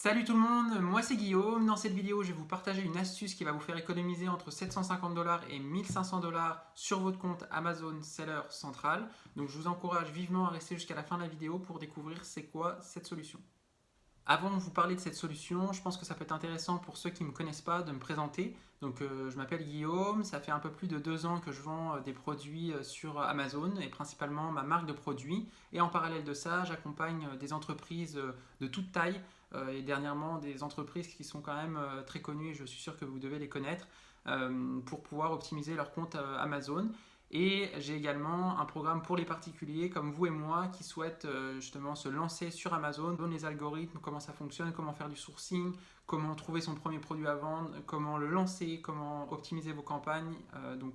Salut tout le monde, moi c'est Guillaume. Dans cette vidéo, je vais vous partager une astuce qui va vous faire économiser entre 750 $ et 1500 $ sur votre compte Amazon Seller Central. Donc je vous encourage vivement à rester jusqu'à la fin de la vidéo pour découvrir c'est quoi cette solution. Avant de vous parler de cette solution, je pense que ça peut être intéressant pour ceux qui ne me connaissent pas de me présenter. Donc je m'appelle Guillaume, ça fait un peu plus de 2 ans que je vends des produits sur Amazon et principalement ma marque de produits. Et en parallèle de ça, j'accompagne des entreprises de toute taille et dernièrement des entreprises qui sont quand même très connues, je suis sûr que vous devez les connaître, pour pouvoir optimiser leur compte Amazon. Et j'ai également un programme pour les particuliers comme vous et moi qui souhaitent justement se lancer sur Amazon, les algorithmes, comment ça fonctionne, comment faire du sourcing, comment trouver son premier produit à vendre, comment le lancer, comment optimiser vos campagnes.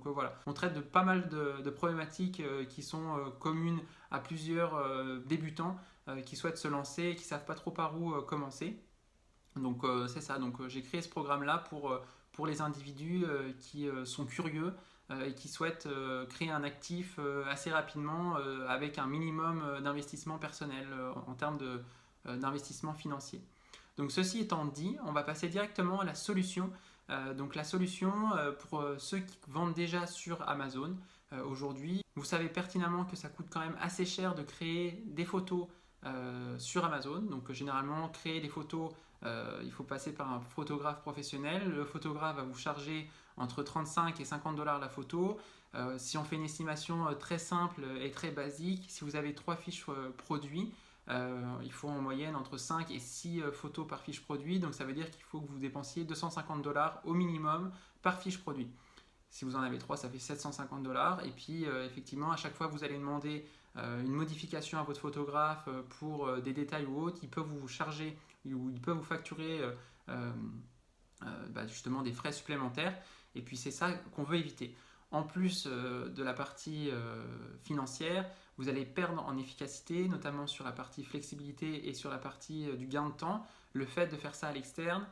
Voilà, on traite de pas mal de problématiques qui sont communes à plusieurs débutants qui souhaitent se lancer et qui ne savent pas trop par où commencer. Donc c'est ça, donc j'ai créé ce programme-là pour les individus qui sont curieux et qui souhaitent créer un actif assez rapidement avec un minimum d'investissement personnel en termes d'investissement financier. Donc ceci étant dit, on va passer directement à la solution. Donc la solution pour ceux qui vendent déjà sur Amazon aujourd'hui, vous savez pertinemment que ça coûte quand même assez cher de créer des photos sur Amazon. Donc généralement créer des photos, il faut passer par un photographe professionnel. Le photographe va vous charger entre 35 et 50 $ la photo. Si on fait une estimation très simple et très basique, si vous avez 3 fiches produits, il faut en moyenne entre 5 et 6 photos par fiche produit. Donc ça veut dire qu'il faut que vous dépensiez 250 $ au minimum par fiche produit. Si vous en avez 3, ça fait 750 $. Et puis, effectivement, à chaque fois, vous allez demander une modification à votre photographe pour des détails ou autres. Il peut vous charger ou il peut vous facturer justement des frais supplémentaires. Et puis, c'est ça qu'on veut éviter. En plus de la partie financière, vous allez perdre en efficacité, notamment sur la partie flexibilité et sur la partie du gain de temps. Le fait de faire ça à l'externe,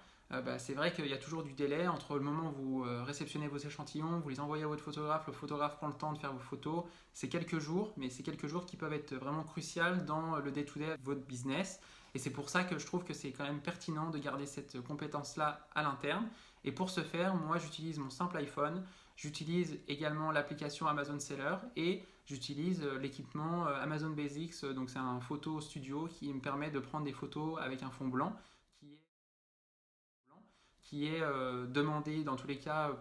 c'est vrai qu'il y a toujours du délai entre le moment où vous réceptionnez vos échantillons, vous les envoyez à votre photographe, le photographe prend le temps de faire vos photos. C'est quelques jours, mais c'est quelques jours qui peuvent être vraiment cruciaux dans le day-to-day de votre business. Et c'est pour ça que je trouve que c'est quand même pertinent de garder cette compétence-là à l'interne. Et pour ce faire, moi j'utilise mon simple iPhone, j'utilise également l'application Amazon Seller et j'utilise l'équipement Amazon Basics. Donc c'est un photo studio qui me permet de prendre des photos avec un fond blanc qui est demandé dans tous les cas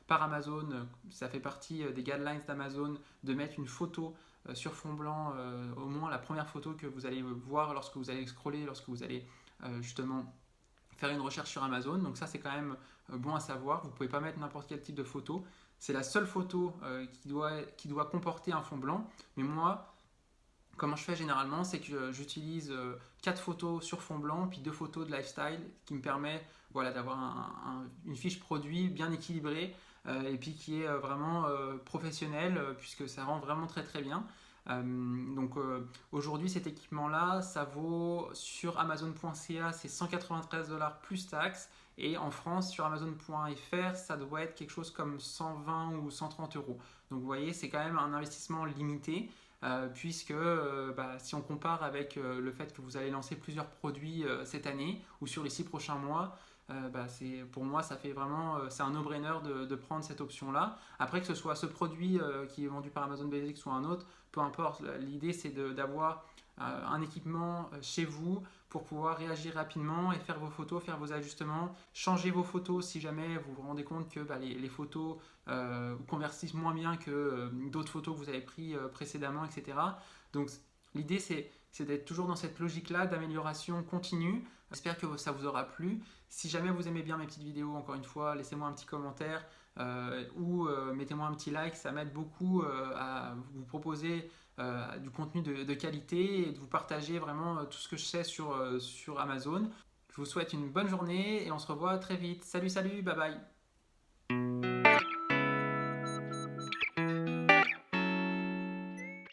par Amazon. Ça fait partie des guidelines d'Amazon de mettre une photo sur fond blanc, au moins la première photo que vous allez voir lorsque vous allez scroller, lorsque vous allez justement faire une recherche sur Amazon. Donc ça c'est quand même bon à savoir, vous ne pouvez pas mettre n'importe quel type de photo. C'est la seule photo qui doit comporter un fond blanc, mais moi comment je fais généralement, c'est que j'utilise 4 photos sur fond blanc, puis 2 photos de lifestyle, qui me permet d'avoir une fiche produit bien équilibrée et puis qui est vraiment professionnelle, puisque ça rend vraiment très très bien. Aujourd'hui, cet équipement-là, ça vaut sur Amazon.ca, c'est 193 $ plus taxes. Et en France, sur Amazon.fr, ça doit être quelque chose comme 120 ou 130 €. Donc vous voyez, c'est quand même un investissement limité. Puisque si on compare avec le fait que vous allez lancer plusieurs produits cette année ou sur les 6 prochains mois, pour moi ça fait vraiment c'est un no-brainer de prendre cette option là. Après, que ce soit ce produit qui est vendu par Amazon Basics ou un autre, peu importe, l'idée c'est d'avoir un équipement chez vous pour pouvoir réagir rapidement et faire vos photos, faire vos ajustements, changer vos photos si jamais vous vous rendez compte que les photos convertissent moins bien que d'autres photos que vous avez prises précédemment, etc. Donc l'idée c'est d'être toujours dans cette logique-là d'amélioration continue. J'espère que ça vous aura plu. Si jamais vous aimez bien mes petites vidéos, encore une fois, laissez-moi un petit commentaire ou mettez-moi un petit like, ça m'aide beaucoup à vous proposer du contenu de qualité et de vous partager vraiment tout ce que je sais sur Amazon. Je vous souhaite une bonne journée et on se revoit très vite. Salut, salut, bye bye.